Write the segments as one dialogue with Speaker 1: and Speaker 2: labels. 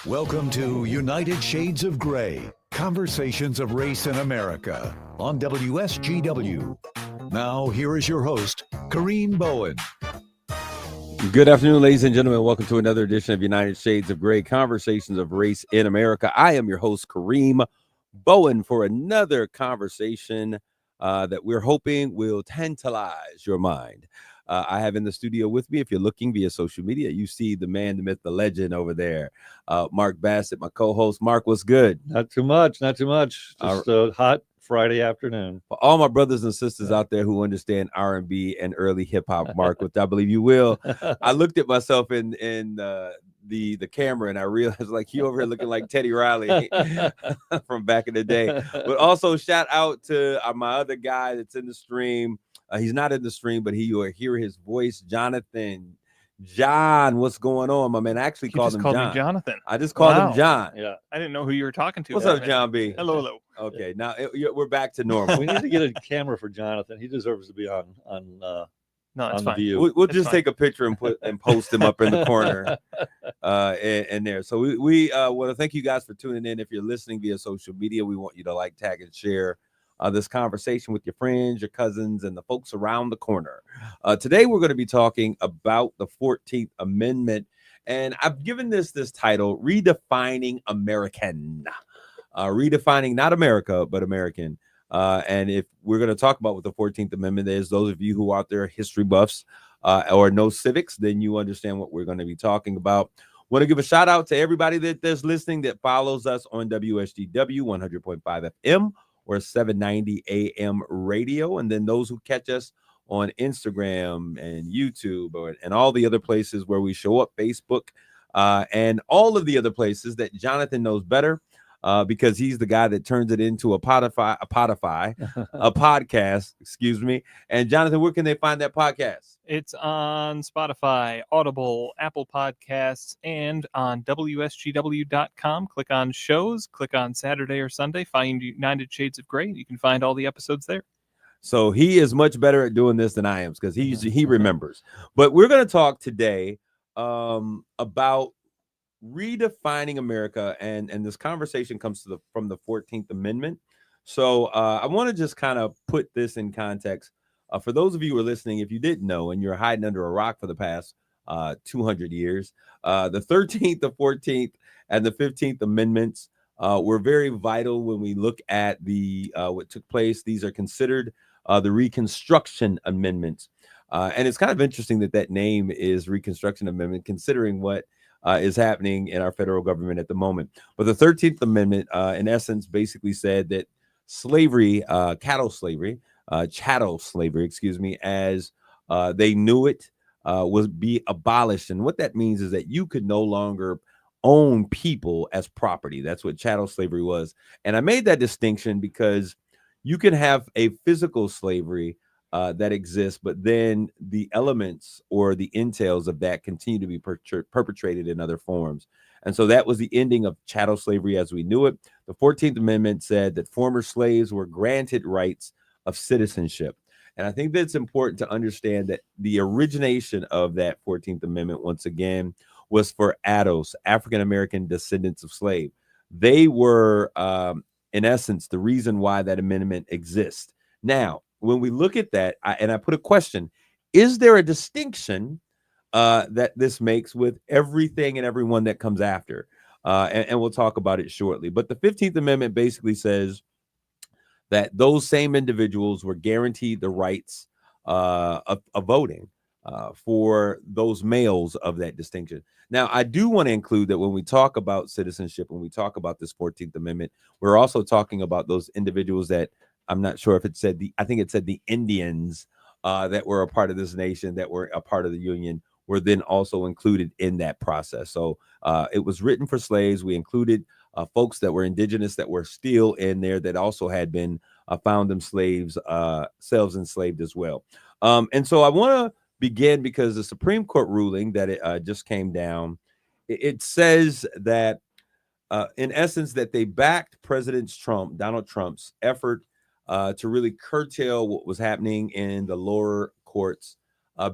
Speaker 1: Welcome to United Shades of Gray, Conversations of Race in America on WSGW. Now, here is your host, Kareem Bowen.
Speaker 2: Good afternoon, ladies and gentlemen. Welcome to another edition of United Shades of Gray, Conversations of Race in America. I am your host, Kareem Bowen, for another conversation that we're hoping will tantalize your mind. I have in the studio with me, if you're looking via social media, you see the man, the myth, the legend over there, Mark Bassett, my co-host. Mark, what's good?
Speaker 3: Not too much. Just a hot Friday afternoon.
Speaker 2: For all my brothers and sisters out there who understand R&B and early hip hop, Mark, which I believe you will, I looked at myself in the camera and I realized, like, you over here looking like Teddy Riley from back in the day. But also shout out to my other guy that's in the stream. He's not in the stream, but you will hear his voice, Jonathan. John, what's going on, my man? I actually called him John.
Speaker 4: Me Jonathan.
Speaker 2: I just called him John.
Speaker 3: Yeah,
Speaker 4: I didn't know who you were talking to.
Speaker 2: What's up, John B?
Speaker 4: Hello.
Speaker 2: Okay, now we're back to normal.
Speaker 3: we need to get a camera for Jonathan. He deserves to be on
Speaker 4: No, that's
Speaker 3: the
Speaker 4: fine.
Speaker 3: View.
Speaker 2: We'll just take a picture and post him up in the corner and there. So we want to thank you guys for tuning in. If you're listening via social media, we want you to like, tag, and share this conversation with your friends, your cousins, and the folks around the corner. Today, we're going to be talking about the 14th Amendment, and I've given this title, Redefining American. Redefining not America, but American. And if we're going to talk about what the 14th Amendment is, those of you who are out there history buffs or know civics, then you understand what we're going to be talking about. Want to give a shout out to everybody that's listening that follows us on WSGW 100.5 FM or 790 AM radio. And then those who catch us on Instagram and YouTube and all the other places where we show up, Facebook, and all of the other places that Jonathan knows better. Because he's the guy that turns it into a podcast, excuse me. And Jonathan, where can they find that podcast?
Speaker 4: It's on Spotify, Audible, Apple Podcasts, and on WSGW.com. Click on shows, click on Saturday or Sunday, find United Shades of Gray. You can find all the episodes there.
Speaker 2: So he is much better at doing this than I am because he remembers. But we're going to talk today about redefining America, and this conversation comes from the 14th Amendment. So I want to just kind of put this in context. For those of you who are listening, if you didn't know and you're hiding under a rock for the past 200 years, the 13th, the 14th, and the 15th Amendments were very vital when we look at the what took place. These are considered the Reconstruction Amendments. And it's kind of interesting that name is Reconstruction Amendment, considering what is happening in our federal government at the moment. But the 13th Amendment, in essence, basically said that slavery, chattel slavery, as they knew it, would be abolished. And what that means is that you could no longer own people as property. That's what chattel slavery was. And I made that distinction because you can have a physical slavery that exists, but then the elements or the entails of that continue to be perpetrated in other forms. And so that was the ending of chattel slavery as we knew it. The 14th Amendment said that former slaves were granted rights of citizenship. And I think that it's important to understand that the origination of that 14th Amendment, once again, was for ADOS, African-American descendants of slave. They were, in essence, the reason why that amendment exists. Now, when we look at that, I put a question, is there a distinction that this makes with everything and everyone that comes after? And we'll talk about it shortly. But the 15th Amendment basically says that those same individuals were guaranteed the rights of voting for those males of that distinction. Now, I do want to include that when we talk about citizenship, when we talk about this 14th Amendment, we're also talking about those individuals that I'm not sure if it said I think it said the Indians that were a part of this nation, that were a part of the Union, were then also included in that process. So it was written for slaves. We included folks that were indigenous that were still in there that also had been found them slaves, selves enslaved as well. And so I want to begin because the Supreme Court ruling that it just came down, it says that in essence that they backed Donald Trump's effort to really curtail what was happening in the lower courts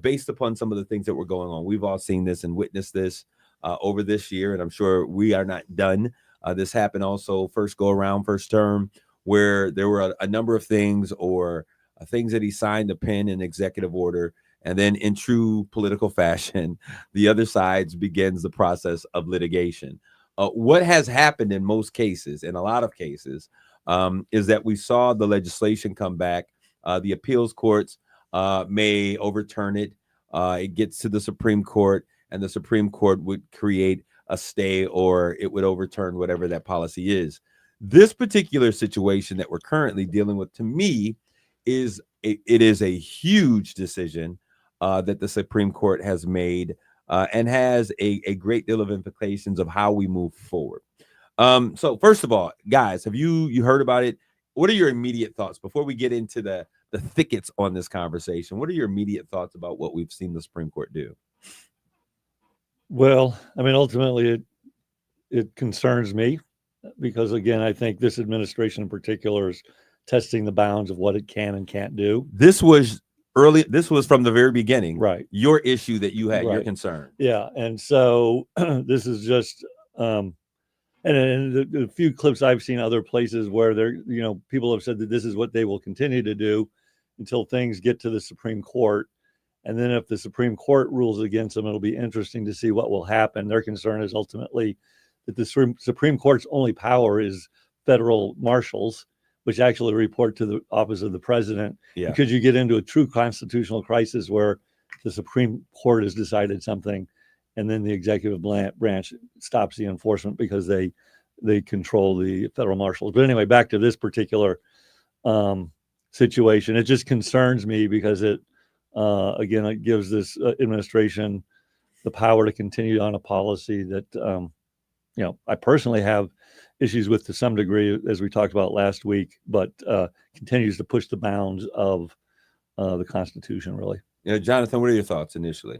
Speaker 2: based upon some of the things that were going on. We've all seen this and witnessed this over this year, and I'm sure we are not done. This happened also first go around, first term, where there were a number of things or things that he signed to pen in executive order. And then in true political fashion, the other sides begins the process of litigation. What has happened in most cases, in a lot of cases, is that we saw the legislation come back. The appeals courts may overturn it. It gets to the Supreme Court, and the Supreme Court would create a stay, or it would overturn whatever that policy is. This particular situation that we're currently dealing with, to me, is it is a huge decision that the Supreme Court has made, and has a great deal of implications of how we move forward. So first of all, guys, have you heard about it? What are your immediate thoughts before we get into the thickets on this conversation? What are your immediate thoughts about what we've seen the Supreme Court do?
Speaker 3: Well, I mean, ultimately, it concerns me because, again, I think this administration in particular is testing the bounds of what it can and can't do.
Speaker 2: This was from the very beginning,
Speaker 3: right?
Speaker 2: Your issue that you had,
Speaker 3: right.
Speaker 2: Your concern.
Speaker 3: Yeah, and so this is just, and the few clips I've seen other places where people have said that this is what they will continue to do until things get to the Supreme Court. And then if the Supreme Court rules against them, it'll be interesting to see what will happen. Their concern is ultimately that the Supreme Court's only power is federal marshals, which actually report to the office of the president.
Speaker 2: Yeah.
Speaker 3: Because you get into a true constitutional crisis where the Supreme Court has decided something, and then the executive branch stops the enforcement because they control the federal marshals. But anyway, back to this particular situation. It just concerns me because it gives this administration the power to continue on a policy that, I personally have issues with to some degree, as we talked about last week, but continues to push the bounds of the Constitution, really.
Speaker 2: Jonathan, what are your thoughts initially?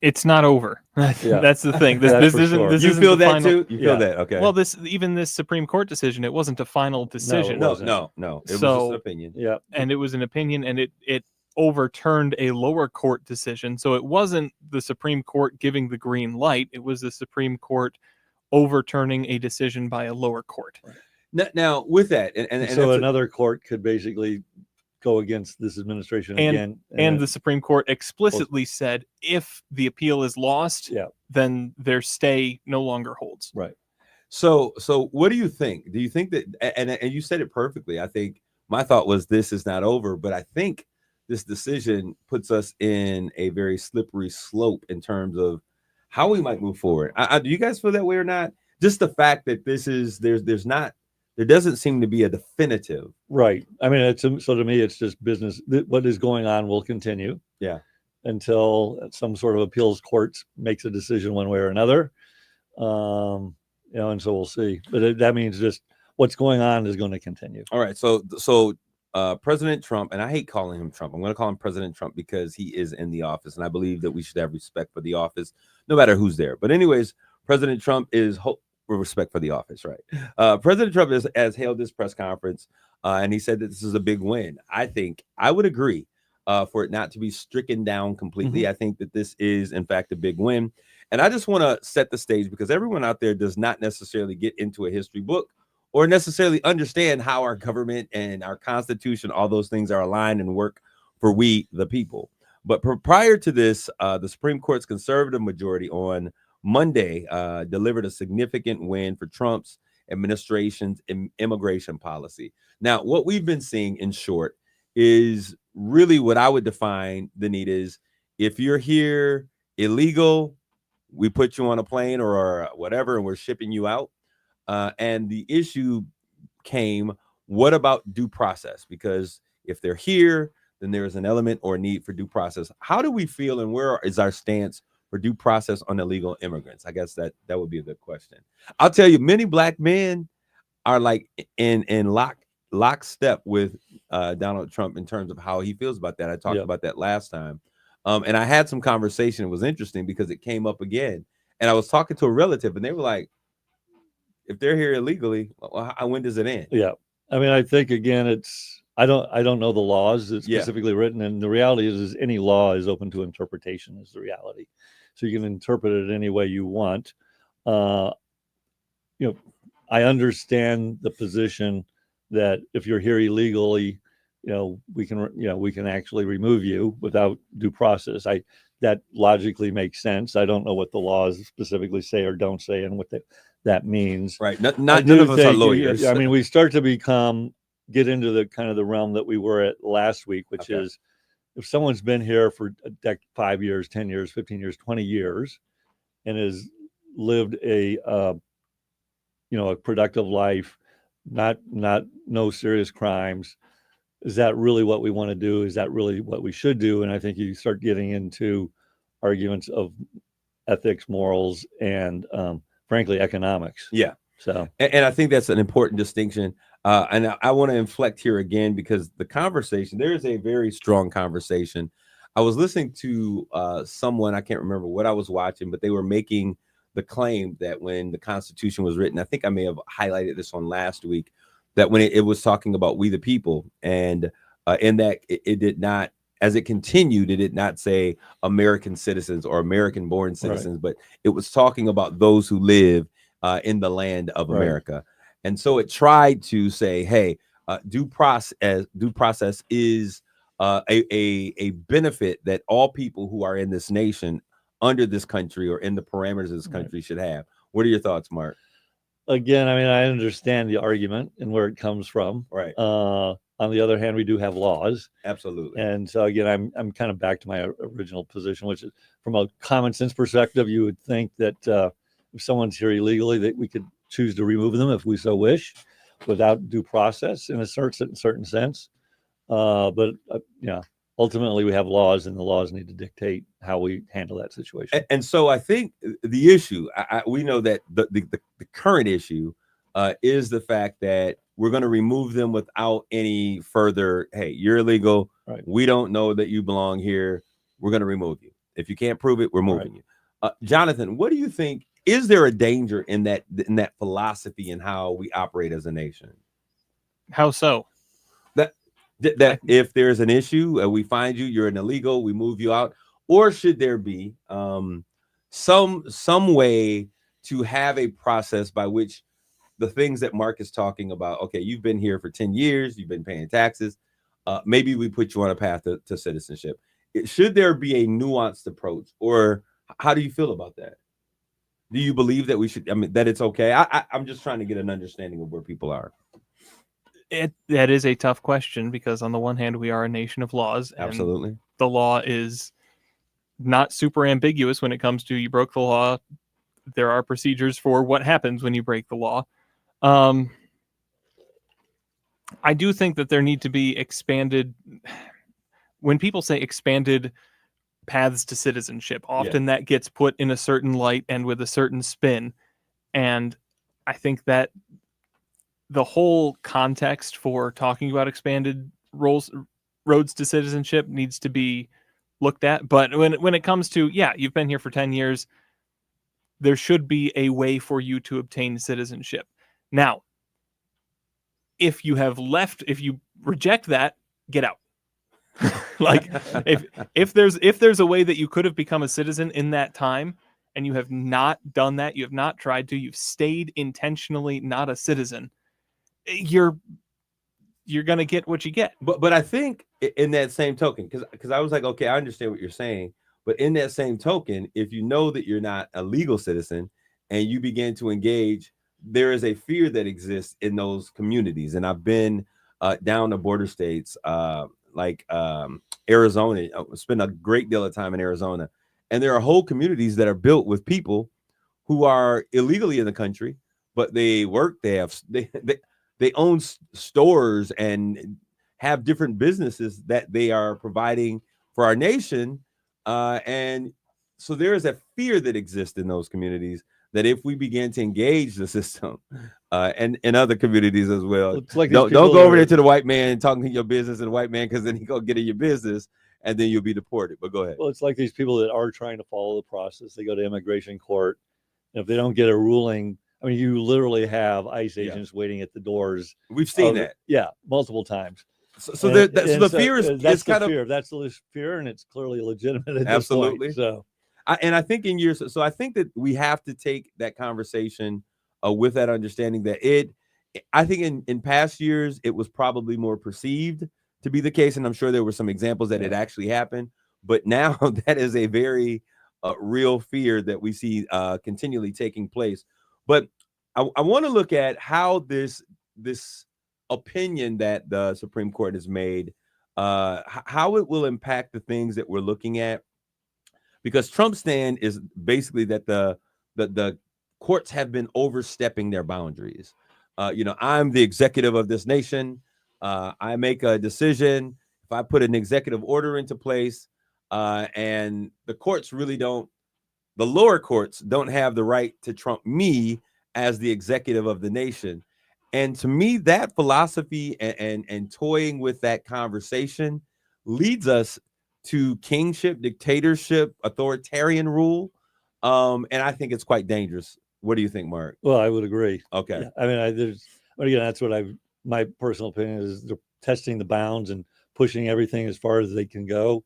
Speaker 4: It's not over.
Speaker 3: Yeah.
Speaker 4: That's the thing. This isn't.
Speaker 3: sure.
Speaker 4: This
Speaker 2: You
Speaker 4: isn't
Speaker 2: feel
Speaker 4: the
Speaker 2: that
Speaker 4: final...
Speaker 2: too? You feel
Speaker 3: Yeah.
Speaker 2: that? Okay.
Speaker 4: Well, this Supreme Court decision, it wasn't a final decision.
Speaker 3: wasn't.
Speaker 2: No. It was
Speaker 4: So-
Speaker 2: just an opinion.
Speaker 3: Yeah.
Speaker 4: And it was an opinion, and it overturned a lower court decision. So it wasn't the Supreme Court giving the green light. It was the Supreme Court overturning a decision by a lower court.
Speaker 2: Now with that, and
Speaker 3: So another court could basically go against this administration again.
Speaker 4: And the Supreme Court explicitly said if the appeal is lost,
Speaker 3: Yeah.
Speaker 4: then their stay no longer holds.
Speaker 3: Right.
Speaker 2: So what do you think? Do you think that, and you said it perfectly. I think my thought was this is not over, but I think this decision puts us in a very slippery slope in terms of how we might move forward. Do you guys feel that way or not? Just the fact that there doesn't seem to be a definitive.
Speaker 3: Right. I mean, so to me, it's just business. What is going on will continue.
Speaker 2: Yeah.
Speaker 3: Until some sort of appeals court makes a decision one way or another. And so we'll see. But that means just what's going on is going to continue.
Speaker 2: All right. So President Trump, and I hate calling him Trump. I'm going to call him President Trump because he is in the office, and I believe that we should have respect for the office, no matter who's there. But anyways, President Trump is respect for the office, right? President Trump has held this press conference, and he said that this is a big win. I think I would agree for it not to be stricken down completely.
Speaker 3: Mm-hmm.
Speaker 2: I think that this is, in fact, a big win. And I just want to set the stage because everyone out there does not necessarily get into a history book or necessarily understand how our government and our Constitution, all those things are aligned and work for we, the people. But prior to this, the Supreme Court's conservative majority on Monday delivered a significant win for Trump's administration's immigration policy. Now, what we've been seeing in short is really what I would define the need is if you're here illegal, we put you on a plane or whatever, and we're shipping you out. And the issue came, what about due process? Because if they're here, then there is an element or need for due process. How do we feel and where is our stance for due process on illegal immigrants? I guess that would be a good question. I'll tell you, many black men are like in lockstep with Donald Trump in terms of how he feels about that. I talked about that last time. And I had some conversation. It was interesting because it came up again. And I was talking to a relative and they were like, if they're here illegally, when does it end?
Speaker 3: Yeah. I mean, I think, again, I don't know the laws that's specifically written. And the reality is any law is open to interpretation is the reality. so you can interpret it any way you want. I understand the position that if you're here illegally, we can actually remove you without due process. That logically makes sense. I don't know what the laws specifically say or don't say, and what that means.
Speaker 2: Right. None of us are lawyers.
Speaker 3: I mean, we start to get into the kind of the realm that we were at last week, which is if someone's been here for 5 years, 10 years, 15 years, 20 years, and has lived a productive life, no serious crimes. Is that really what we want to do? Is that really what we should do? And I think you start getting into arguments of ethics, morals, and frankly, economics.
Speaker 2: Yeah.
Speaker 3: So,
Speaker 2: and I think that's an important distinction. And I want to inflect here again, because there is a very strong conversation. I was listening to someone, I can't remember what I was watching, but they were making the claim that when the Constitution was written, I think I may have highlighted this on last week, that when it was talking about we the people, and in that it did not, as it continued, it did not say American citizens or American born citizens, but it was talking about those who live in the land of America. And so it tried to say, hey, due process is a benefit that all people who are in this nation, under this country, or in the parameters of this country should have. What are your thoughts, Mark?
Speaker 3: Again, I mean, I understand the argument and where it comes from.
Speaker 2: Right.
Speaker 3: On the other hand, we do have laws.
Speaker 2: Absolutely.
Speaker 3: And so again, I'm kind of back to my original position, which is from a common sense perspective, you would think that if someone's here illegally, that we could choose to remove them if we so wish, without due process in a certain sense. But ultimately we have laws, and the laws need to dictate how we handle that situation.
Speaker 2: And so I think the issue, we know that the current issue is the fact that we're going to remove them without any further, hey, you're illegal.
Speaker 3: Right.
Speaker 2: We don't know that you belong here. We're going to remove you. If you can't prove it, we're moving you. Jonathan, what do you think? Is there a danger in that philosophy and how we operate as a nation?
Speaker 4: How so?
Speaker 2: That if there's an issue, we find you're an illegal, we move you out, or should there be some way to have a process by which the things that Mark is talking about, okay, you've been here for 10 years, you've been paying taxes, maybe we put you on a path to citizenship. Should there be a nuanced approach, or how do you feel about that? Do you believe that we should, that it's okay? I'm just trying to get an understanding of where people are.
Speaker 4: That is a tough question, because on the one hand, we are a nation of laws.
Speaker 2: Absolutely.
Speaker 4: And the law is not super ambiguous when it comes to you broke the law. There are procedures for what happens when you break the law. I do think that there need to be expanded, when people say expanded paths to citizenship, often that gets put in a certain light and with a certain spin. And I think that the whole context for talking about expanded roads to citizenship needs to be looked at. But when it comes to, you've been here for 10 years, there should be a way for you to obtain citizenship. Now, if you reject that, get out. Like if there's a way that you could have become a citizen in that time, and you have not done that, you have not tried to, you've stayed intentionally not a citizen, you're going to get what you get.
Speaker 2: But I think in that same token, because I was like, okay, I understand what you're saying, but in that same token, if you know that you're not a legal citizen and you begin to engage, there is a fear that exists in those communities. And I've been down to border states like Arizona. I spent a great deal of time in Arizona, and there are whole communities that are built with people who are illegally in the country, but they work, they own stores and have different businesses that they are providing for our nation. And so there is a fear that exists in those communities that if we begin to engage the system and in other communities as well,
Speaker 3: like
Speaker 2: don't go over there to the white man talking to your business and the white man, because then he go get in your business and then you'll be deported. But go ahead.
Speaker 3: Well, it's like these people that are trying to follow the process. They go to immigration court, and if they don't get a ruling, I mean, you literally have ICE agents waiting at the doors.
Speaker 2: We've seen that.
Speaker 3: Yeah, multiple times.
Speaker 2: So the fear is
Speaker 3: that's
Speaker 2: kind
Speaker 3: the
Speaker 2: of
Speaker 3: fear. That's the fear, and it's clearly legitimate at
Speaker 2: absolutely.
Speaker 3: this point, so
Speaker 2: And I think in years, so I think that we have to take that conversation with that understanding that I think in past years, it was probably more perceived to be the case. And I'm sure there were some examples that it actually happened. But now that is a very real fear that we see continually taking place. But I want to look at how this opinion that the Supreme Court has made, how it will impact the things that we're looking at. Because Trump's stand is basically that the courts have been overstepping their boundaries. I'm the executive of this nation. I make a decision. If I put an executive order into place, and the lower courts don't have the right to trump me as the executive of the nation. And to me, that philosophy and toying with that conversation leads us to kingship, dictatorship, authoritarian rule. And I think it's quite dangerous. What do you think, Mark?
Speaker 3: Well, I would agree.
Speaker 2: Okay.
Speaker 3: Yeah. I mean, again, that's what my personal opinion is. They're testing the bounds and pushing everything as far as they can go,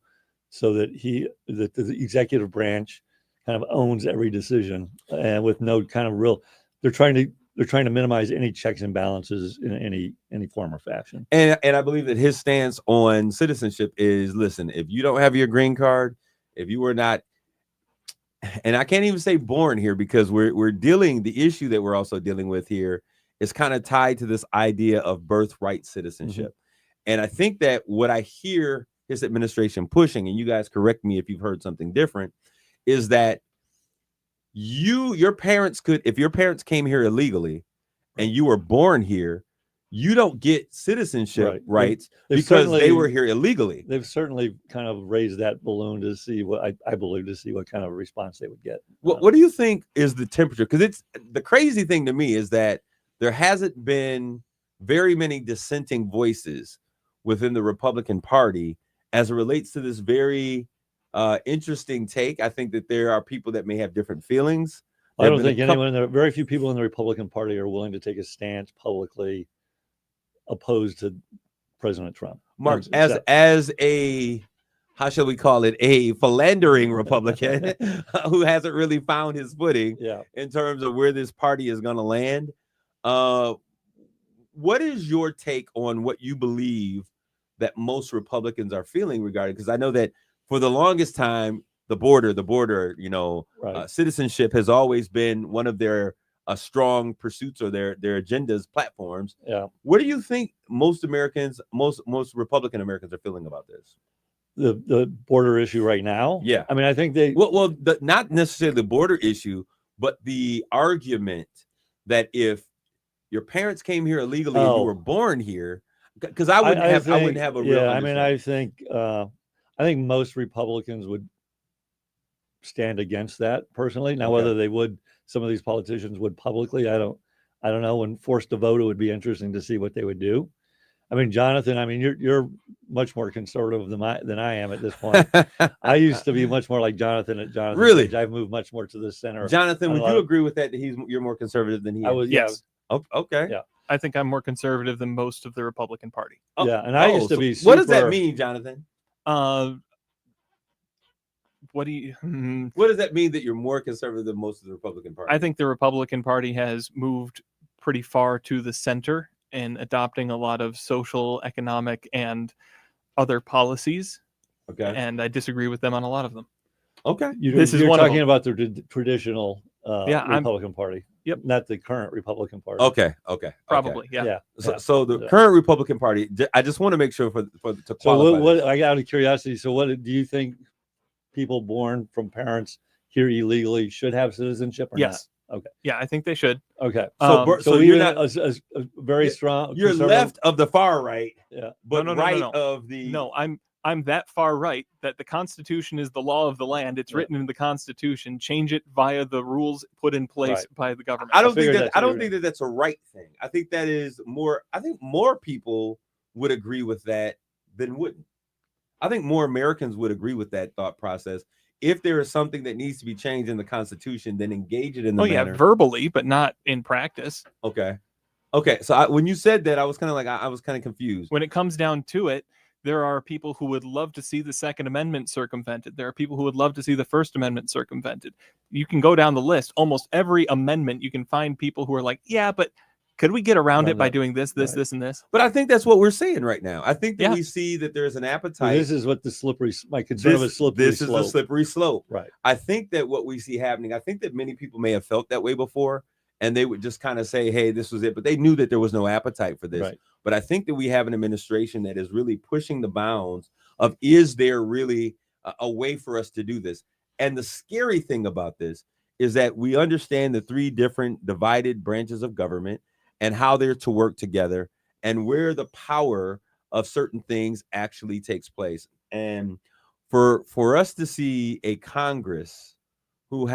Speaker 3: so that the executive branch kind of owns every decision, and with no kind of real. They're trying to minimize any checks and balances in any form or fashion.
Speaker 2: And I believe that his stance on citizenship is, listen, if you don't have your green card, if you were not, and I can't even say born here, because the issue that we're also dealing with here is kind of tied to this idea of birthright citizenship. Mm-hmm. And I think that what I hear his administration pushing, and you guys correct me if you've heard something different, is that your parents if your parents came here illegally and you were born here, you don't get citizenship rights because they were here illegally.
Speaker 3: They've certainly kind of raised that balloon to see what I believe, to see what kind of response they would get.
Speaker 2: What do you think is the temperature? Because it's the crazy thing to me is that there hasn't been very many dissenting voices within the Republican Party as it relates to this very interesting take. I think that there are people that may have different feelings.
Speaker 3: I don't think very few people in the Republican Party are willing to take a stance publicly opposed to President Trump.
Speaker 2: Mark, as a, how shall we call it, a philandering Republican who hasn't really found his footing in terms of where this party is going to land. What is your take on what you believe that most Republicans are feeling regarding? Because I know that for the longest time, the border, citizenship has always been one of their strong pursuits or their agendas, platforms.
Speaker 3: Yeah.
Speaker 2: What do you think most Americans, most Republican Americans are feeling about this?
Speaker 3: The border issue right now?
Speaker 2: Yeah.
Speaker 3: I mean, I think
Speaker 2: not necessarily the border issue, but the argument that if your parents came here illegally and you were born here, because I wouldn't have a real.
Speaker 3: Yeah, I mean, I think most Republicans would stand against that personally. Now, whether they would, some of these politicians would publicly, I don't know. When forced to vote, it would be interesting to see what they would do. I mean, Jonathan, you're much more conservative than I am at this point. I used to be much more like Jonathan at Jonathan.
Speaker 2: Really?
Speaker 3: Age. I've moved much more to the center.
Speaker 2: Jonathan, would you agree with that you're more conservative than he is?
Speaker 4: Yes.
Speaker 2: Oh, okay.
Speaker 3: Yeah.
Speaker 4: I think I'm more conservative than most of the Republican Party.
Speaker 3: Yeah, and I used to be.
Speaker 2: What does that mean, Jonathan?
Speaker 4: What
Speaker 2: does that mean that you're more conservative than most of the Republican Party?
Speaker 4: I think the Republican Party has moved pretty far to the center in adopting a lot of social, economic, and other policies.
Speaker 2: Okay.
Speaker 4: And I disagree with them on a lot of them.
Speaker 2: Okay.
Speaker 3: You're talking about the traditional Republican Party.
Speaker 4: Yep.
Speaker 3: Not the current Republican Party.
Speaker 2: Okay.
Speaker 4: Probably. Yeah.
Speaker 2: So the current Republican Party, I just want to make sure to qualify.
Speaker 3: So what I got out of curiosity, so what do you think people born from parents here illegally should have citizenship or not? Okay.
Speaker 4: Yeah, I think they should.
Speaker 3: Okay.
Speaker 2: So you're not
Speaker 3: a very strong.
Speaker 2: You're left of the far right.
Speaker 3: Yeah.
Speaker 2: But
Speaker 4: no.
Speaker 2: of the.
Speaker 4: No, I'm that far right that the Constitution is the law of the land. It's written in the Constitution. Change it via the rules put in place by the government.
Speaker 2: I don't think that that's a right thing. I think that is more. I think more people would agree with that than wouldn't. I think more Americans would agree with that thought process. If there is something that needs to be changed in the Constitution, then engage it in the manner.
Speaker 4: Verbally, but not in practice.
Speaker 2: Okay. So when you said that, I was kind of like, I was kind of confused.
Speaker 4: When it comes down to it, There are people who would love to see the Second Amendment circumvented. There are people who would love to see the First Amendment circumvented. You can go down the list. Almost every amendment, you can find people who are like, yeah, but could we get around it by doing this,
Speaker 3: Right.
Speaker 4: this, and this?
Speaker 2: But I think that's what we're seeing right now. I think that
Speaker 4: Yeah.
Speaker 2: we see that there's an
Speaker 3: So
Speaker 2: appetite.
Speaker 3: this is what my concern of a slippery
Speaker 2: This
Speaker 3: slope.
Speaker 2: is a slippery slope.
Speaker 3: Right.
Speaker 2: I think that what we see happening, I think that many people may have felt that way before, and they would just kind of say, hey, this was it. But they knew that there was no appetite for this.
Speaker 3: Right.
Speaker 2: But I think that we have an administration that is really pushing the bounds of, is there really a way for us to do this? And the scary thing about this is that we understand the three different divided branches of government and how they're to work together and where the power of certain things actually takes place. And for us to see a Congress who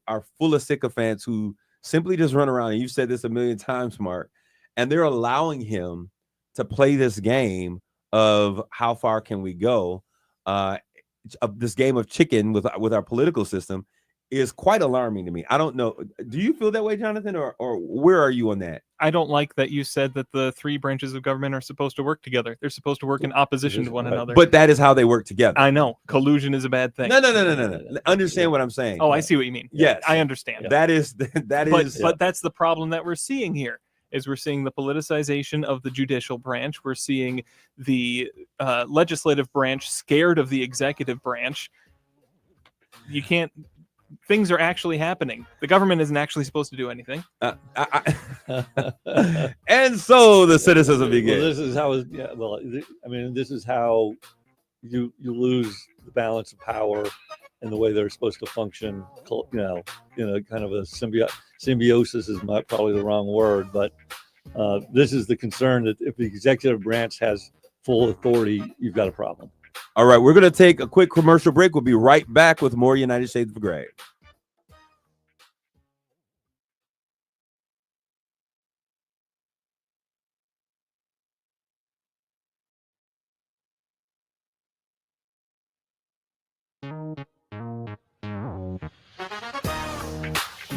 Speaker 2: are full of sycophants who simply just run around, and you've said this a million times, Mark, and they're allowing him to play this game of how far can we go, this game of chicken with our political system, is quite alarming to me. I don't know. Do you feel that way, Jonathan, or where are you on that?
Speaker 4: I don't like that you said that the three branches of government are supposed to work together. They're supposed to work in opposition to one another.
Speaker 2: But that is how they work together.
Speaker 4: I know collusion is a bad thing.
Speaker 2: No. Understand what I'm saying?
Speaker 4: Oh, I see what you mean.
Speaker 2: Yes,
Speaker 4: I understand.
Speaker 2: Yeah. That is.
Speaker 4: But that's the problem that we're seeing here. Is we're seeing the politicization of the judicial branch. We're seeing the legislative branch scared of the executive branch. You can't. Things are actually happening. The government isn't actually supposed to do anything.
Speaker 2: And so the cynicism begins.
Speaker 3: Well, this is how. This is how you lose the balance of power and the way they're supposed to function. Kind of a symbiosis is probably the wrong word, but this is the concern that if the executive branch has full authority, you've got a problem.
Speaker 2: All right, we're going to take a quick commercial break. We'll be right back with more United Shades of Gray.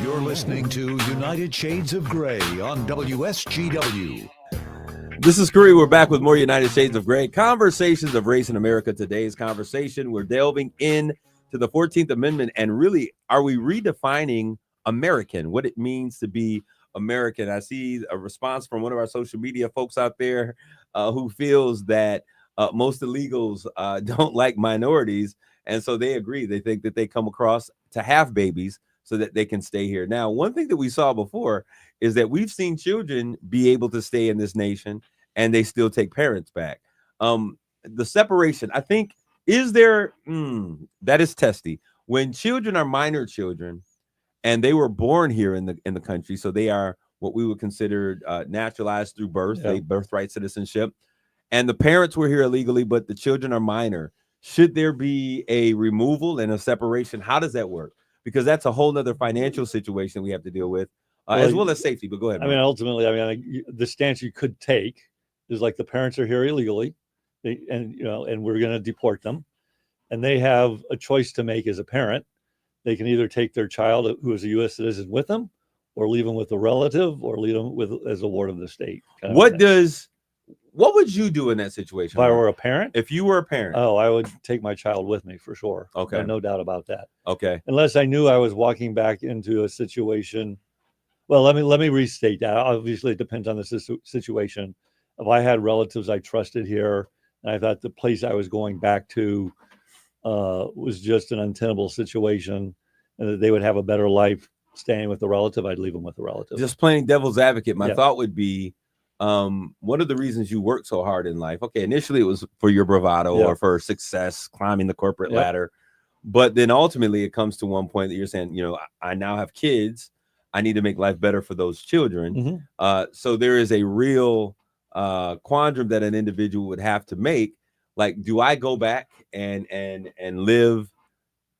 Speaker 1: You're listening to United Shades of Gray on WSGW.
Speaker 2: This is Kareem. We're back with more United Shades of Gray. Conversations of Race in America. Today's conversation, we're delving in to the 14th Amendment, and really, are we redefining American, what it means to be American? I see a response from one of our social media folks out there who feels that most illegals don't like minorities, and so they agree. They think that they come across to have babies so that they can stay here. Now, one thing that we saw before is that we've seen children be able to stay in this nation and they still take parents back. The separation, I think, is there, that is testy. When children are minor children and they were born here in the country, so they are what we would consider naturalized through birth, a birthright citizenship, and the parents were here illegally, but the children are minor. Should there be a removal and a separation? How does that work? Because that's a whole nother financial situation we have to deal with, as well as safety. But go ahead.
Speaker 3: Ultimately, the stance you could take is like the parents are here illegally, and we're going to deport them, and they have a choice to make as a parent. They can either take their child who is a U.S. citizen with them, or leave them with a relative, or leave them as a ward of the state.
Speaker 2: What would you do in that situation?
Speaker 3: If I were a parent?
Speaker 2: If you were a parent?
Speaker 3: Oh, I would take my child with me for sure.
Speaker 2: Okay.
Speaker 3: No doubt about that.
Speaker 2: Okay.
Speaker 3: Unless I knew I was walking back into a situation. Well, let me restate that. Obviously, it depends on the situation. If I had relatives I trusted here, and I thought the place I was going back to was just an untenable situation, and that they would have a better life staying with the relative, I'd leave them with the relative.
Speaker 2: Just playing devil's advocate, my thought would be, one of the reasons you work so hard in life, okay, initially it was for your bravado or for success, climbing the corporate ladder, but then ultimately it comes to one point that you're saying, I now have kids, I need to make life better for those children. So there is a real quandrum that an individual would have to make. Like, do I go back and live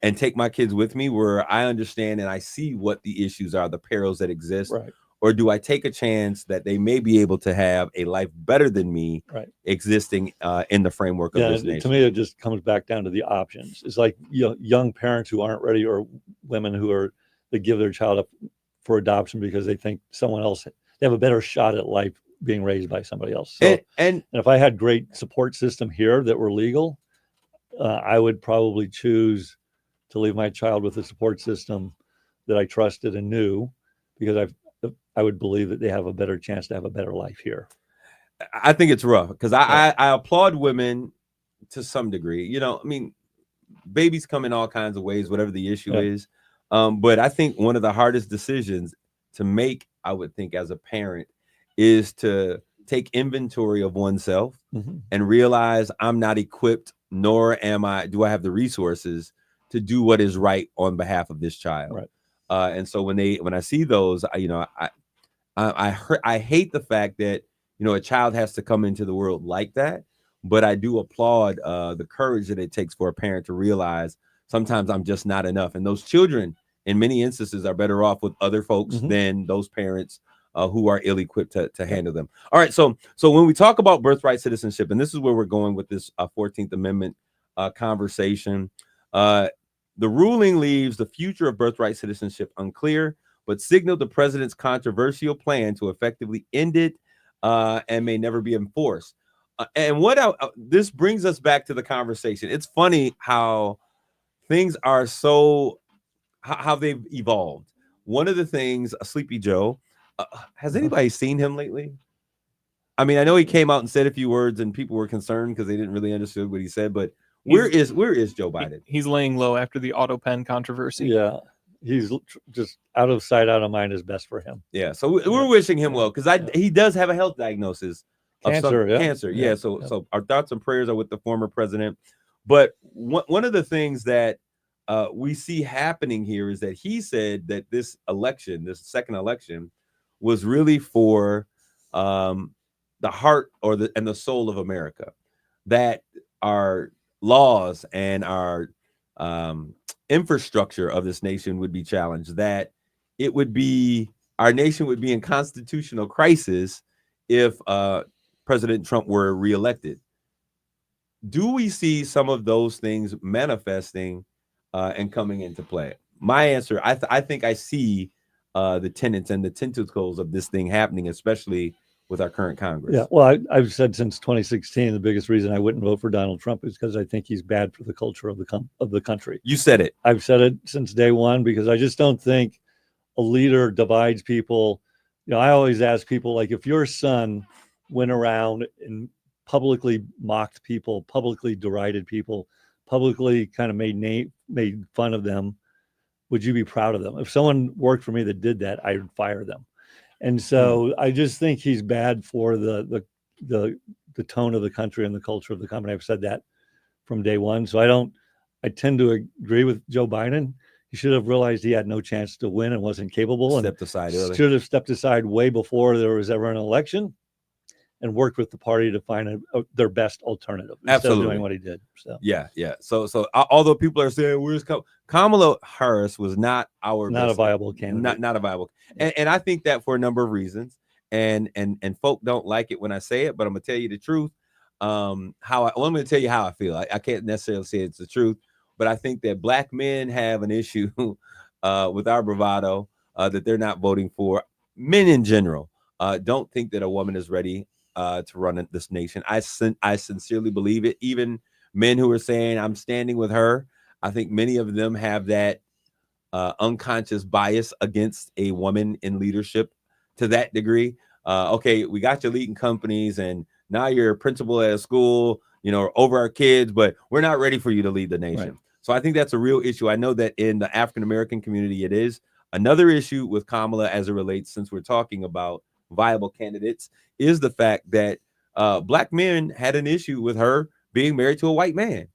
Speaker 2: and take my kids with me where I understand and I see what the issues are, the perils that exist?
Speaker 3: Right.
Speaker 2: Or do I take a chance that they may be able to have a life better than me existing in the framework of this nation?
Speaker 3: To me, it just comes back down to the options. It's like young parents who aren't ready, or women that give their child up for adoption because they think someone else, they have a better shot at life being raised by somebody else. So, and if I had great support system here that were legal, I would probably choose to leave my child with a support system that I trusted and knew, because I would believe that they have a better chance to have a better life here.
Speaker 2: I think it's rough because I applaud women to some degree. You know, I mean, babies come in all kinds of ways, whatever the issue is. But I think one of the hardest decisions to make, I would think, as a parent, is to take inventory of oneself and realize I'm not equipped, nor do I have the resources to do what is right on behalf of this child.
Speaker 3: Right.
Speaker 2: And so when I see those, I hate the fact that, you know, a child has to come into the world like that. But I do applaud the courage that it takes for a parent to realize sometimes I'm just not enough. And those children, in many instances, are better off with other folks than those parents who are ill-equipped to handle them. All right. So when we talk about birthright citizenship, and this is where we're going with this 14th Amendment conversation, the ruling leaves the future of birthright citizenship unclear, but signaled the president's controversial plan to effectively end it and may never be enforced. And this brings us back to the conversation. It's funny how things are how they've evolved. One of the things, Sleepy Joe, has anybody seen him lately? I mean, I know he came out and said a few words and people were concerned because they didn't really understand what he said, but where is Joe Biden? He's
Speaker 4: laying low after the auto pen controversy.
Speaker 3: Yeah. He's just out of sight, out of mind is best for him.
Speaker 2: Yeah. So we're wishing him well, because he does have a health diagnosis. Cancer. Yeah. So our thoughts and prayers are with the former president. But one of the things that we see happening here is that he said that this second election, was really for the heart and the soul of America, that our laws and our infrastructure of this nation would be challenged, that our nation would be in constitutional crisis if President Trump were reelected. Do we see some of those things manifesting and coming into play? My answer, I think I see the tenets and the tentacles of this thing happening, especially with our current Congress.
Speaker 3: Yeah, well, I've said since 2016, the biggest reason I wouldn't vote for Donald Trump is because I think he's bad for the culture of the country.
Speaker 2: You said it.
Speaker 3: I've said it since day one, because I just don't think a leader divides people. You know, I always ask people, like, if your son went around and publicly mocked people, publicly derided people, publicly kind of made fun of them, would you be proud of them? If someone worked for me that did that, I would fire them. And so I just think he's bad for the tone of the country and the culture of the company. I've said that from day one. So I tend to agree with Joe Biden. He should have realized he had no chance to win and wasn't capable.
Speaker 2: Stepped aside early.
Speaker 3: Should have stepped aside way before there was ever an election, and worked with the party to find their best alternative instead of doing what he did. So
Speaker 2: yeah. So although people are saying where's Kamala Harris was not
Speaker 3: a viable candidate,
Speaker 2: not a viable, and I think that for a number of reasons, and folk don't like it when I say it, but I'm gonna tell you the truth. I'm gonna tell you how I feel. I can't necessarily say it's the truth, but I think that Black men have an issue with our bravado that they're not voting for. Men in general don't think that a woman is ready to run this nation. I sincerely believe it. Even men who are saying I'm standing with her, I think many of them have that unconscious bias against a woman in leadership to that degree. Okay, we got you leading companies, and now you're a principal at a school, over our kids, but we're not ready for you to lead the nation. Right. So I think that's a real issue. I know that in the African-American community, it is. Another issue with Kamala, as it relates, since we're talking about viable candidates, is the fact that Black men had an issue with her being married to a white man.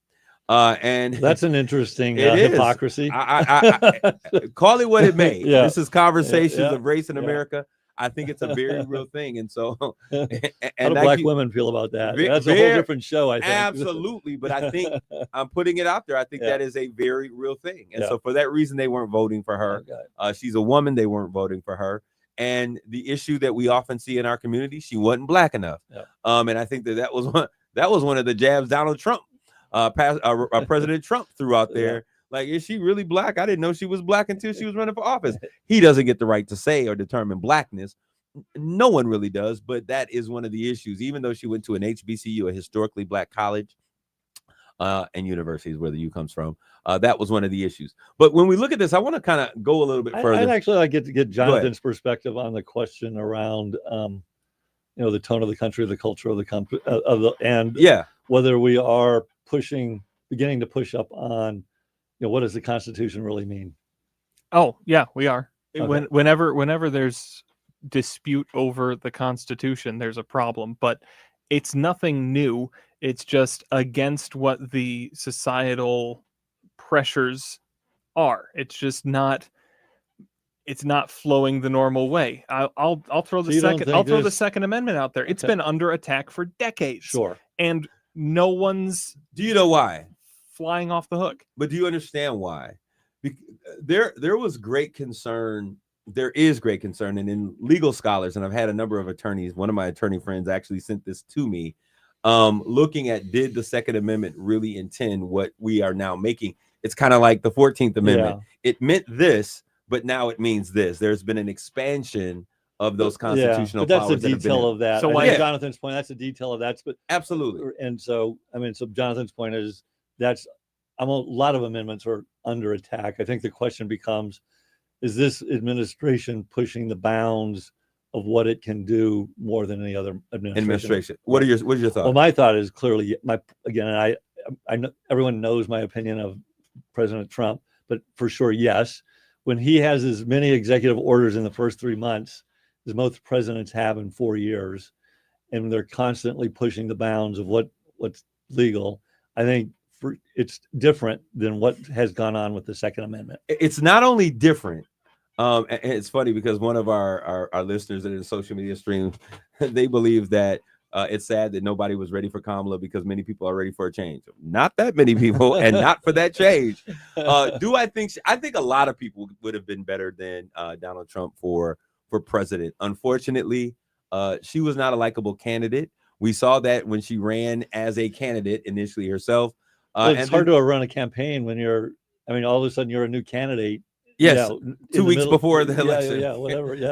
Speaker 2: And
Speaker 3: that's an interesting hypocrisy.
Speaker 2: I call it what it may.
Speaker 3: Yeah.
Speaker 2: This is conversations of race in America. I think it's a very real thing. And so,
Speaker 3: how do Black women feel about that? That's a whole different show, I think.
Speaker 2: Absolutely. But I think I'm putting it out there. I think that is a very real thing. And so for that reason, they weren't voting for her. Okay. She's a woman. They weren't voting for her. And the issue that we often see in our community, she wasn't Black enough. Yeah. And I think that was one of the jabs Donald Trump, President Trump, threw out there. Yeah. Like, is she really Black? I didn't know she was Black until she was running for office. He doesn't get the right to say or determine Blackness. No one really does, but that is one of the issues. Even though she went to an HBCU, a historically black college, and universities where the U comes from, that was one of the issues. But when we look at this, I want to kind of go a little bit further.
Speaker 3: I'd actually like to get Jonathan's perspective on the question around, the tone of the country, the culture of the country, and whether we are beginning to push up on, what does the Constitution really mean?
Speaker 4: Oh yeah, we are.
Speaker 3: Okay.
Speaker 4: Whenever there's dispute over the Constitution, there's a problem. But it's nothing new. It's just against what the societal pressures are. It's just not. It's not flowing the normal way. I'll throw the the Second Amendment out there. It's been under attack for decades.
Speaker 3: Sure.
Speaker 4: And no one's.
Speaker 2: Do you know why?
Speaker 4: Flying off the hook.
Speaker 2: But do you understand why? There was great concern. There is great concern, and in legal scholars, and I've had a number of attorneys. One of my attorney friends actually sent this to me, looking at, did the Second Amendment really intend what we are now making? It's kind of like the 14th Amendment. Yeah. It meant this, but now it means this. There's been an expansion of those constitutional
Speaker 3: but that's
Speaker 2: powers.
Speaker 3: The detail of that.
Speaker 4: So
Speaker 3: Jonathan's point, that's the detail of that. But
Speaker 2: absolutely.
Speaker 3: And so, so Jonathan's point is that's a lot of amendments are under attack. I think the question becomes, is this administration pushing the bounds of what it can do more than any other administration?
Speaker 2: What are your thoughts?
Speaker 3: Well, my thought is clearly I know everyone knows my opinion of President Trump, but for sure, yes. When he has as many executive orders in the first 3 months as most presidents have in 4 years, and they're constantly pushing the bounds of what's legal, I think it's different than what has gone on with the Second Amendment.
Speaker 2: It's not only different. And it's funny because one of our listeners in the social media stream, they believe that it's sad that nobody was ready for Kamala because many people are ready for a change. Not that many people, and not for that change. I think a lot of people would have been better than Donald Trump for president. Unfortunately, she was not a likable candidate. We saw that when she ran as a candidate initially herself.
Speaker 3: It's hard to run a campaign when all of a sudden you're a new candidate.
Speaker 2: Yes, 2 weeks before the election.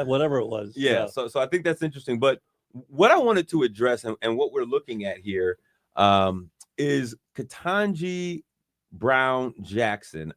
Speaker 3: Whatever it was.
Speaker 2: Yeah. So I think that's interesting. But what I wanted to address and what we're looking at here is Ketanji Brown Jackson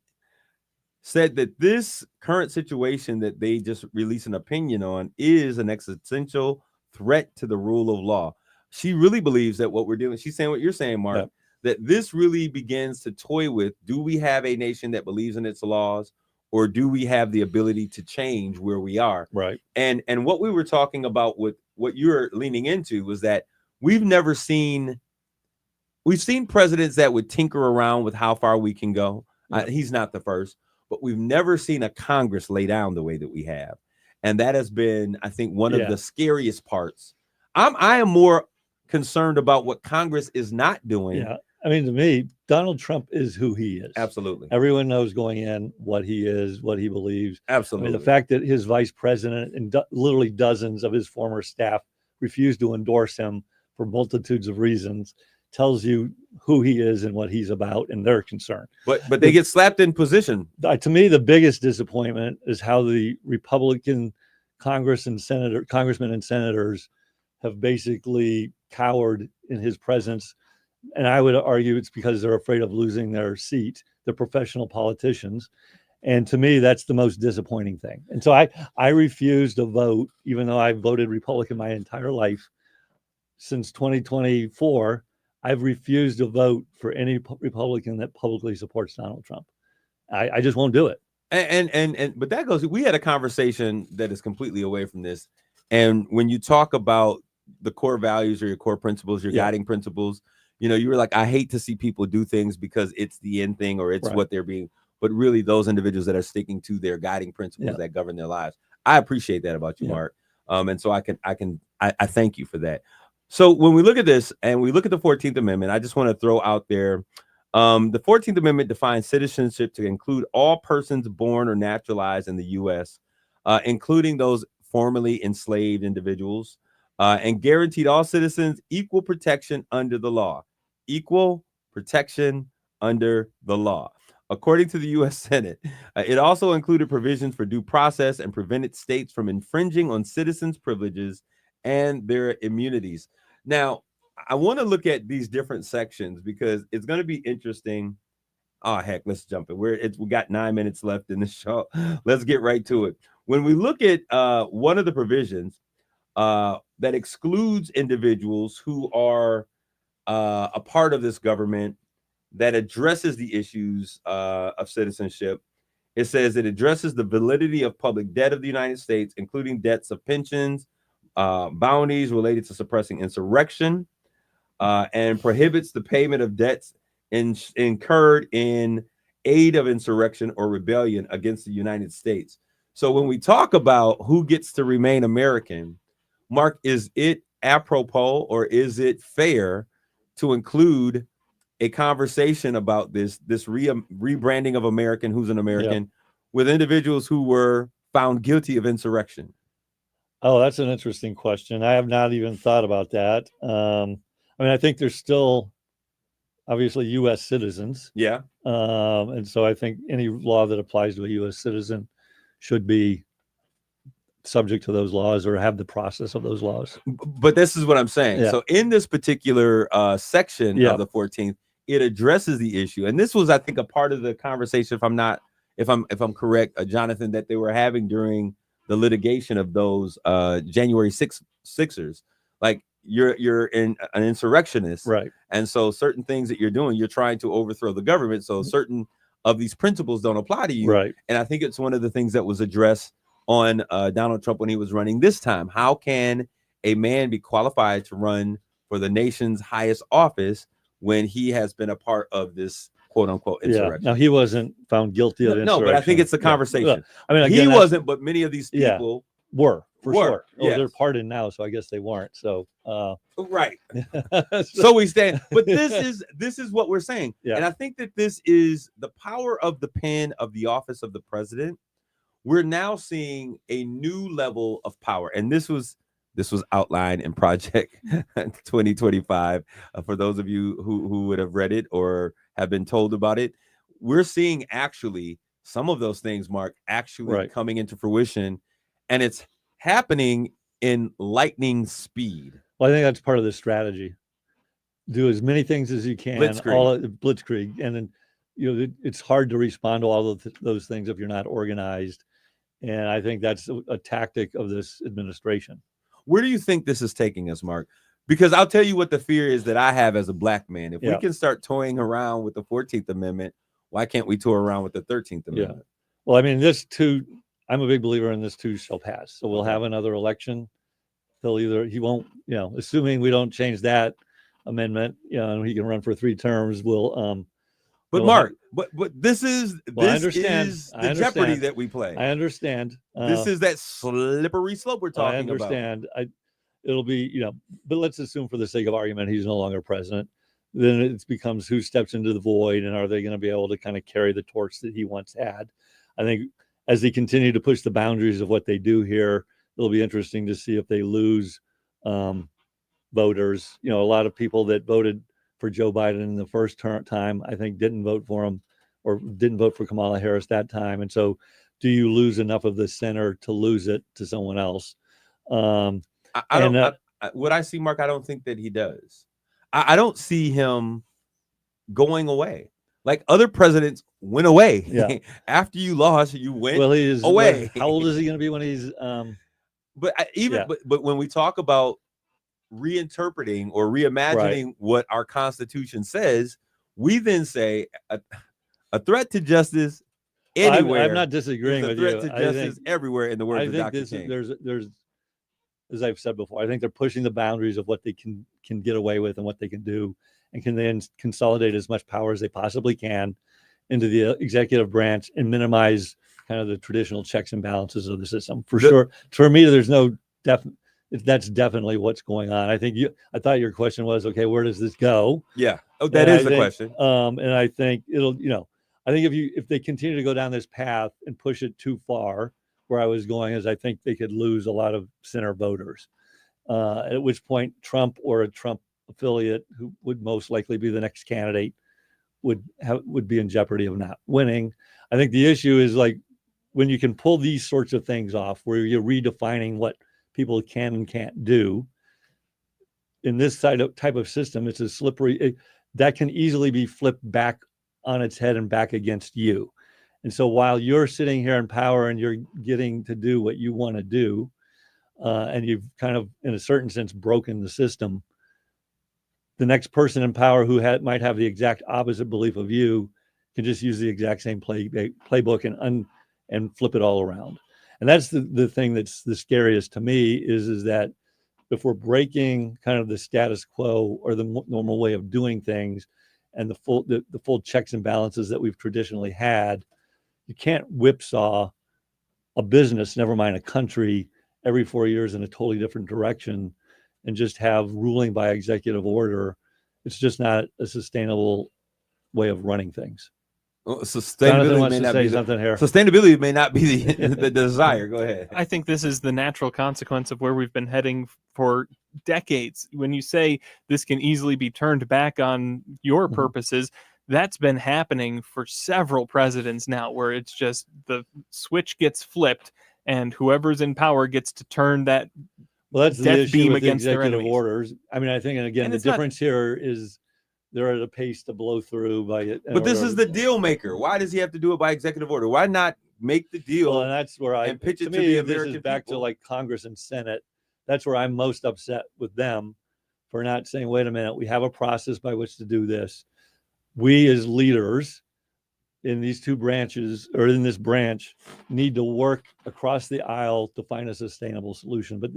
Speaker 2: said that this current situation that they just released an opinion on is an existential threat to the rule of law. She really believes that what we're doing, she's saying what you're saying, Mark, that this really begins to toy with, do we have a nation that believes in its laws, or do we have the ability to change where we are?
Speaker 3: Right.
Speaker 2: And what we were talking about with what you're leaning into was that we've seen presidents that would tinker around with how far we can go. He's not the first, but we've never seen a Congress lay down the way that we have. And that has been, I think, one of the scariest parts. I am more concerned about what Congress is not doing.
Speaker 3: Yeah. To me, Donald Trump is who he is.
Speaker 2: Absolutely.
Speaker 3: Everyone knows going in what he is, what he believes.
Speaker 2: Absolutely.
Speaker 3: The fact that his vice president and literally dozens of his former staff refused to endorse him for multitudes of reasons tells you who he is and what he's about and their concern.
Speaker 2: But they get slapped in position.
Speaker 3: To me, the biggest disappointment is how the Republican congressmen and senators have basically cowered in his presence. And I would argue it's because they're afraid of losing their seat. They're professional politicians. And to me, that's the most disappointing thing. And so I refuse to vote, even though I've voted Republican my entire life. Since 2024, I've refused to vote for any Republican that publicly supports Donald Trump. I just won't do it.
Speaker 2: But that goes, we had a conversation that is completely away from this. And when you talk about the core values or your core principles, your guiding principles, you were like, I hate to see people do things because it's the end thing or it's what they're being, but really those individuals that are sticking to their guiding principles that govern their lives. I appreciate that about you, Mark. And so I thank you for that. So when we look at this and we look at the 14th Amendment, I just want to throw out there, the 14th Amendment defines citizenship to include all persons born or naturalized in the U.S., including those formerly enslaved individuals, and guaranteed all citizens equal protection under the law. Equal protection under the law. According to the U.S. Senate, it also included provisions for due process and prevented states from infringing on citizens' privileges and their immunities. Now, I want to look at these different sections because it's going to be interesting. Oh, heck, let's jump in. We got 9 minutes left in the show. Let's get right to it. When we look at one of the provisions that excludes individuals who are a part of this government, that addresses the issues of citizenship. It says it addresses the validity of public debt of the United States, including debts of pensions, bounties related to suppressing insurrection, and prohibits the payment of debts incurred in aid of insurrection or rebellion against the United States. So when we talk about who gets to remain American, Mark, is it apropos or is it fair to include a conversation about this rebranding of American, who's an American, with individuals who were found guilty of insurrection?
Speaker 3: Oh, that's an interesting question. I have not even thought about that. I mean, I think there's still obviously U.S. citizens.
Speaker 2: Yeah.
Speaker 3: And so I think any law that applies to a U.S. citizen should be subject to those laws or have the process of those laws.
Speaker 2: But this is what I'm saying.
Speaker 3: Yeah.
Speaker 2: So in this particular section of the 14th, it addresses the issue. And this was, I think, a part of the conversation, if I'm correct, Jonathan, that they were having during the litigation of those January 6ers. Like, you're an insurrectionist,
Speaker 3: right? And
Speaker 2: so certain things that you're doing, you're trying to overthrow the government. So certain of these principles don't apply to you,
Speaker 3: right?
Speaker 2: And I think it's one of the things that was addressed on Donald Trump when he was running this time. How can a man be qualified to run for the nation's highest office when he has been a part of this quote unquote insurrection?
Speaker 3: Now, he wasn't found guilty of insurrection.
Speaker 2: No, but I think it's a conversation.
Speaker 3: Yeah. I mean,
Speaker 2: again, he wasn't, but many of these people
Speaker 3: were, for sure.
Speaker 2: Yes.
Speaker 3: They're pardoned now, so I guess they weren't. So
Speaker 2: right. So we stand, but this is what we're saying.
Speaker 3: Yeah.
Speaker 2: And I think that this is the power of the pen of the office of the president. We're now seeing a new level of power. And this was outlined in Project 2025. For those of you who would have read it or have been told about it, we're seeing actually some of those things, Mark, actually coming into fruition. And it's happening in lightning speed.
Speaker 3: Well, I think that's part of the strategy. Do as many things as you can. Blitzkrieg. And then, it's hard to respond to all of those things if you're not organized. And I think that's a tactic of this administration.
Speaker 2: Where do you think this is taking us, Mark? Because I'll tell you what the fear is that I have as a black man. If we can start toying around with the 14th Amendment, why can't we toy around with the 13th Amendment?
Speaker 3: Well, I mean, I'm a big believer in this too shall pass. So we'll have another election. He won't, assuming we don't change that amendment, and he can run for 3 terms,
Speaker 2: but Mark, but this is the jeopardy that we play.
Speaker 3: I understand.
Speaker 2: This is that slippery slope we're talking about.
Speaker 3: I understand. It'll be, but let's assume for the sake of argument, he's no longer president. Then it becomes who steps into the void, and are they going to be able to kind of carry the torch that he once had? I think as they continue to push the boundaries of what they do here, it'll be interesting to see if they lose voters. A lot of people that voted for Joe Biden in the first time, I think didn't vote for him or didn't vote for Kamala Harris that time. And so do you lose enough of the center to lose it to someone else?
Speaker 2: What I see, Mark, I don't think that he does. I don't see him going away. Like other presidents went away.
Speaker 3: Yeah.
Speaker 2: After you lost, you went
Speaker 3: away. How old is he going to be when he's
Speaker 2: But when we talk about reinterpreting or reimagining what our Constitution says, we then say a threat to justice anywhere.
Speaker 3: I'm not disagreeing with you.
Speaker 2: A threat to justice everywhere in the words of Dr. King.
Speaker 3: There's, as I've said before, I think they're pushing the boundaries of what they can get away with and what they can do, and can then consolidate as much power as they possibly can into the executive branch and minimize kind of the traditional checks and balances of the system. For sure, for me, there's no that's definitely what's going on. I thought your question was, okay, where does this go?
Speaker 2: Yeah. Oh, that is the question.
Speaker 3: And I think it'll, I think if they continue to go down this path and push it too far, where I was going is I think they could lose a lot of center voters. At which point Trump or a Trump affiliate, who would most likely be the next candidate, would be in jeopardy of not winning. I think the issue is like when you can pull these sorts of things off, where you're redefining what people can and can't do. In this type of system, it's a slippery that can easily be flipped back on its head and back against you. And so while you're sitting here in power and you're getting to do what you want to do, and you've kind of, in a certain sense, broken the system, the next person in power who might have the exact opposite belief of you can just use the exact same playbook and flip it all around. And that's the thing that's the scariest to me is that if we're breaking kind of the status quo or the normal way of doing things and the full checks and balances that we've traditionally had, you can't whipsaw a business, never mind a country, every 4 years in a totally different direction and just have ruling by executive order. It's just not a sustainable way of running things.
Speaker 2: Well, sustainability may not be the desire. Go ahead.
Speaker 4: I think this is the natural consequence of where we've been heading for decades. When you say this can easily be turned back on your purposes, that's been happening for several presidents now, where it's just the switch gets flipped and whoever's in power gets to turn that
Speaker 3: that's
Speaker 4: death
Speaker 3: the issue
Speaker 4: beam
Speaker 3: with
Speaker 4: against
Speaker 3: the
Speaker 4: their
Speaker 3: executive
Speaker 4: enemies.
Speaker 3: orders. I mean, I think, and again, the difference here is they're at a pace to blow through by it.
Speaker 2: But this is the deal maker. Why does he have to do it by executive order? Why not make the deal?
Speaker 3: Well, and that's where
Speaker 2: and pitch it to the American
Speaker 3: this is back
Speaker 2: people.
Speaker 3: to like Congress and Senate. That's where I'm most upset with them for not saying, wait a minute, we have a process by which to do this. We as leaders in these two branches, or in this branch, need to work across the aisle to find a sustainable solution. But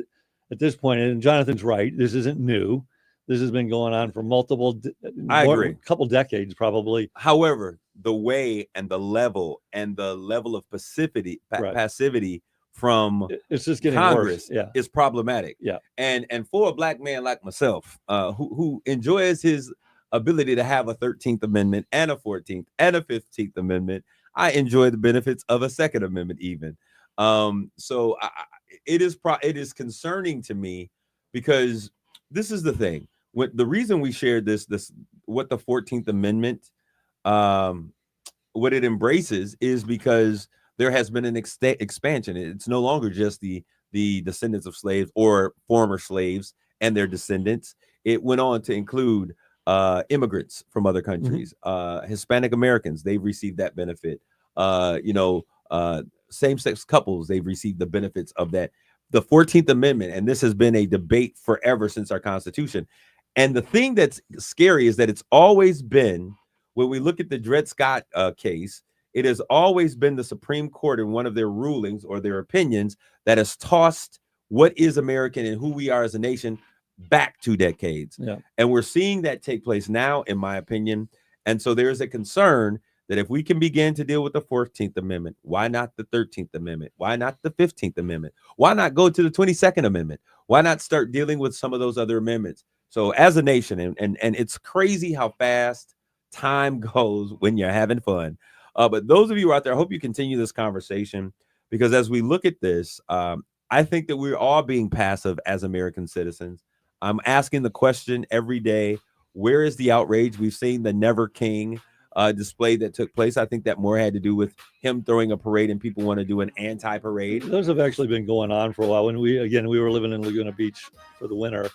Speaker 3: at this point, and Jonathan's right, this isn't new. This has been going on for
Speaker 2: I agree,
Speaker 3: a couple decades probably.
Speaker 2: However, the way and the level of passivity from
Speaker 3: it's just getting
Speaker 2: Congress
Speaker 3: worse.
Speaker 2: is problematic.
Speaker 3: Yeah.
Speaker 2: And for a black man like myself, who enjoys his ability to have a 13th Amendment and a 14th and a 15th Amendment, I enjoy the benefits of a Second Amendment even. So it is concerning to me, because this is the thing. The reason we shared this what the 14th Amendment, what it embraces, is because there has been an expansion. It's no longer just the descendants of slaves or former slaves and their descendants. It went on to include immigrants from other countries, Hispanic Americans. They've received that benefit. Same-sex couples, they've received the benefits of that. The 14th Amendment, and this has been a debate forever since our Constitution. And the thing that's scary is that it's always been, when we look at the Dred Scott case, it has always been the Supreme Court in one of their rulings or their opinions that has tossed what is American and who we are as a nation back 2 decades.
Speaker 3: Yeah.
Speaker 2: And we're seeing that take place now, in my opinion. And so there's a concern that if we can begin to deal with the 14th Amendment, why not the 13th Amendment? Why not the 15th Amendment? Why not go to the 22nd Amendment? Why not start dealing with some of those other amendments? So as a nation, and it's crazy how fast time goes when you're having fun. But those of you out there, I hope you continue this conversation, because as we look at this, I think that we're all being passive as American citizens. I'm asking the question every day, where is the outrage? We've seen the Never King display that took place. I think that more had to do with him throwing a parade and people want to do an anti-parade.
Speaker 3: Those have actually been going on for a while. When we were living in Laguna Beach for the winter,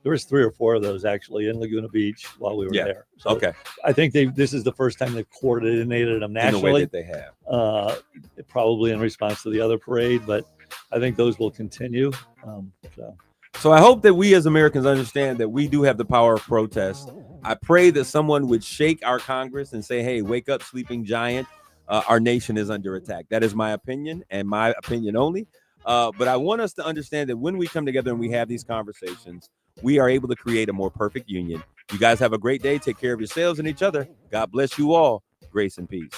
Speaker 3: there was 3 or 4 of those actually in Laguna Beach while we were there. So
Speaker 2: okay.
Speaker 3: I think this is the first time they've coordinated them nationally.
Speaker 2: In the way that they have.
Speaker 3: Probably in response to the other parade, but I think those will continue.
Speaker 2: So I hope that we as Americans understand that we do have the power of protest. I pray that someone would shake our Congress and say, hey, wake up, sleeping giant. Our nation is under attack. That is my opinion, and my opinion only. But I want us to understand that when we come together and we have these conversations, we are able to create a more perfect union. You guys have a great day. Take care of yourselves and each other. God bless you all. Grace and peace.